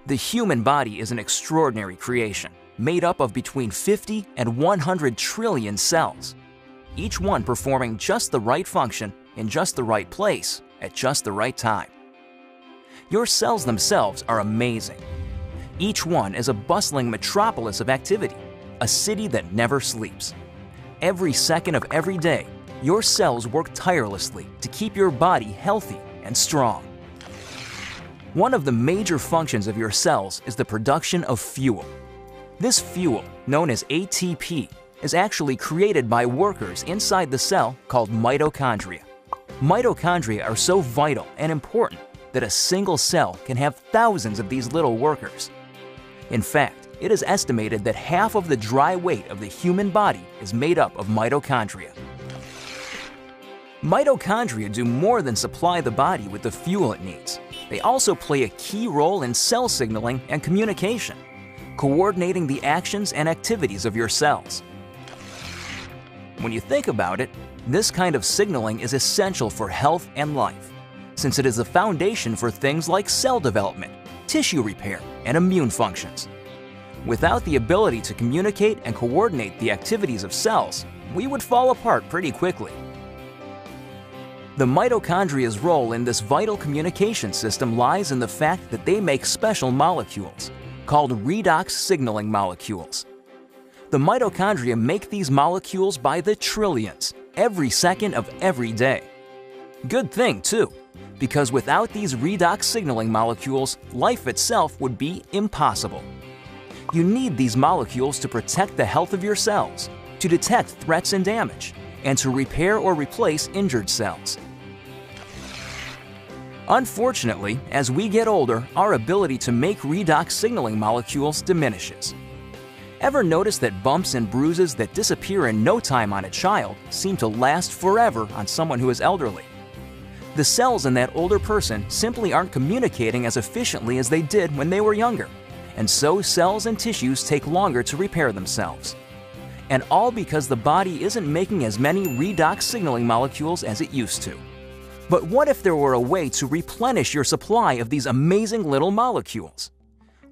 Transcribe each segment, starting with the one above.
The human body is an extraordinary creation, made up of between 50 and 100 trillion cells, each one performing just the right function in just the right place at just the right time. Your cells themselves are amazing. Each one is a bustling metropolis of activity, a city that never sleeps. Every second of every day, your cells work tirelessly to keep your body healthy and strong. One of the major functions of your cells is the production of fuel. This fuel, known as ATP, is actually created by workers inside the cell called mitochondria. Mitochondria are so vital and important that a single cell can have thousands of these little workers. In fact, it is estimated that half of the dry weight of the human body is made up of mitochondria. Mitochondria do more than supply the body with the fuel it needs. They also play a key role in cell signaling and communication, coordinating the actions and activities of your cells. When you think about it, this kind of signaling is essential for health and life, since it is the foundation for things like cell development, tissue repair, and immune functions. Without the ability to communicate and coordinate the activities of cells, we would fall apart pretty quickly. The mitochondria's role in this vital communication system lies in the fact that they make special molecules, called redox signaling molecules. The mitochondria make these molecules by the trillions, every second of every day. Good thing, too, because without these redox signaling molecules, life itself would be impossible. You need these molecules to protect the health of your cells, to detect threats and damage, and to repair or replace injured cells. Unfortunately, as we get older, our ability to make redox signaling molecules diminishes. Ever notice that bumps and bruises that disappear in no time on a child seem to last forever on someone who is elderly? The cells in that older person simply aren't communicating as efficiently as they did when they were younger, and so cells and tissues take longer to repair themselves. And all because the body isn't making as many redox signaling molecules as it used to. But what if there were a way to replenish your supply of these amazing little molecules?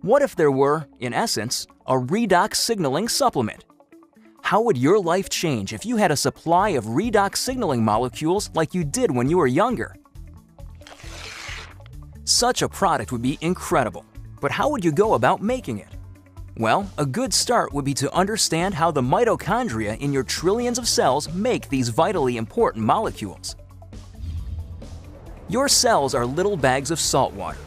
What if there were, in essence, a redox signaling supplement? How would your life change if you had a supply of redox signaling molecules like you did when you were younger? Such a product would be incredible, but how would you go about making it? Well, a good start would be to understand how the mitochondria in your trillions of cells make these vitally important molecules. Your cells are little bags of salt water.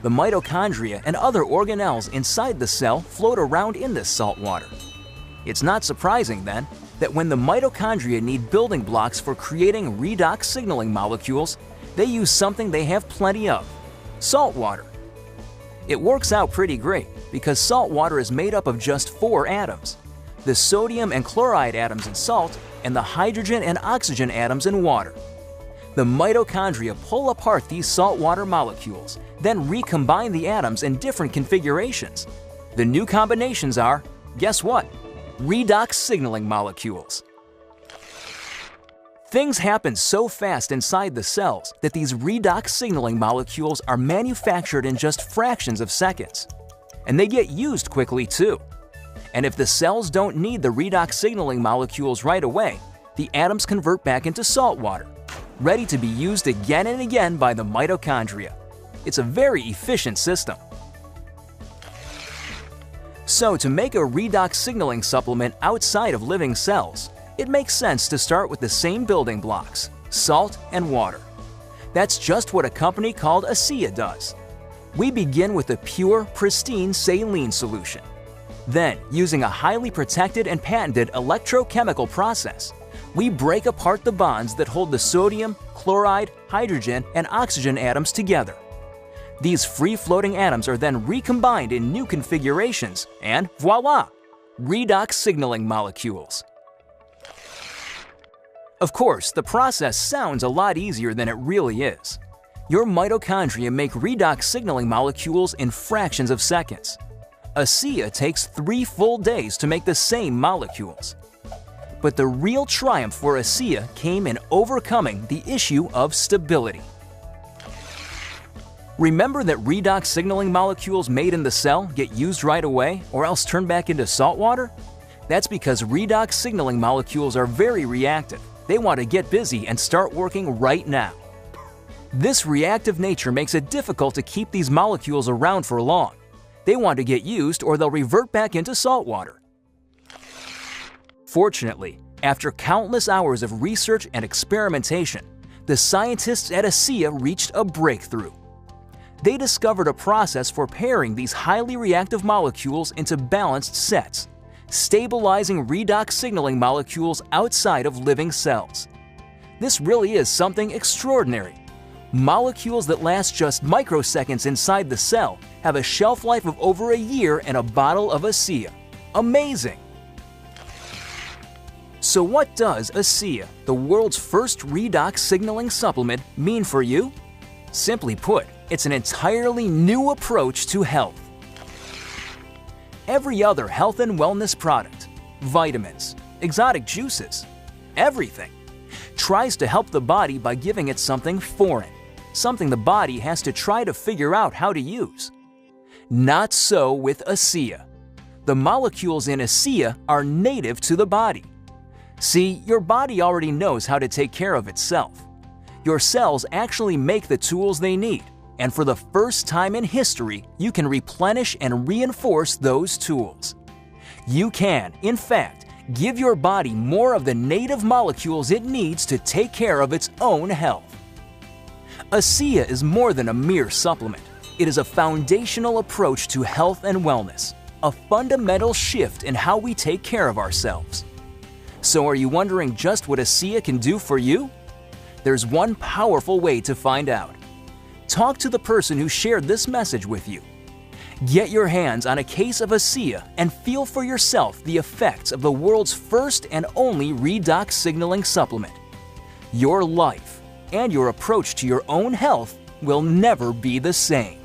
The mitochondria and other organelles inside the cell float around in this salt water. It's not surprising, then, that when the mitochondria need building blocks for creating redox signaling molecules, they use something they have plenty of: salt water. It works out pretty great because salt water is made up of just 4 atoms: the sodium and chloride atoms in salt and the hydrogen and oxygen atoms in water. The mitochondria pull apart these saltwater molecules, then recombine the atoms in different configurations. The new combinations are, guess what? Redox signaling molecules. Things happen so fast inside the cells that these redox signaling molecules are manufactured in just fractions of seconds. And they get used quickly too. And if the cells don't need the redox signaling molecules right away, the atoms convert back into salt water, ready to be used again and again by the mitochondria. It's a very efficient system. So to make a redox signaling supplement outside of living cells, it makes sense to start with the same building blocks: salt and water. That's just what a company called ASEA does. We begin with a pure, pristine saline solution. Then, using a highly protected and patented electrochemical process, we break apart the bonds that hold the sodium, chloride, hydrogen, and oxygen atoms together. These free-floating atoms are then recombined in new configurations, and voila! Redox signaling molecules. Of course, the process sounds a lot easier than it really is. Your mitochondria make redox signaling molecules in fractions of seconds. ASEA takes 3 full days to make the same molecules. But the real triumph for ASEA came in overcoming the issue of stability. Remember that redox signaling molecules made in the cell get used right away or else turn back into salt water? That's because redox signaling molecules are very reactive. They want to get busy and start working right now. This reactive nature makes it difficult to keep these molecules around for long. They want to get used or they'll revert back into salt water. Fortunately, after countless hours of research and experimentation, the scientists at ASEA reached a breakthrough. They discovered a process for pairing these highly reactive molecules into balanced sets, stabilizing redox signaling molecules outside of living cells. This really is something extraordinary. Molecules that last just microseconds inside the cell have a shelf life of over a year in a bottle of ASEA. Amazing! So what does ASEA, the world's first redox signaling supplement, mean for you? Simply put, it's an entirely new approach to health. Every other health and wellness product, vitamins, exotic juices, everything, tries to help the body by giving it something foreign, something the body has to try to figure out how to use. Not so with ASEA. The molecules in ASEA are native to the body. See, your body already knows how to take care of itself. Your cells actually make the tools they need, and for the first time in history, you can replenish and reinforce those tools. You can, in fact, give your body more of the native molecules it needs to take care of its own health. ASEA is more than a mere supplement. It is a foundational approach to health and wellness, a fundamental shift in how we take care of ourselves. So are you wondering just what ASEA can do for you? There's one powerful way to find out. Talk to the person who shared this message with you. Get your hands on a case of ASEA and feel for yourself the effects of the world's first and only redox signaling supplement. Your life and your approach to your own health will never be the same.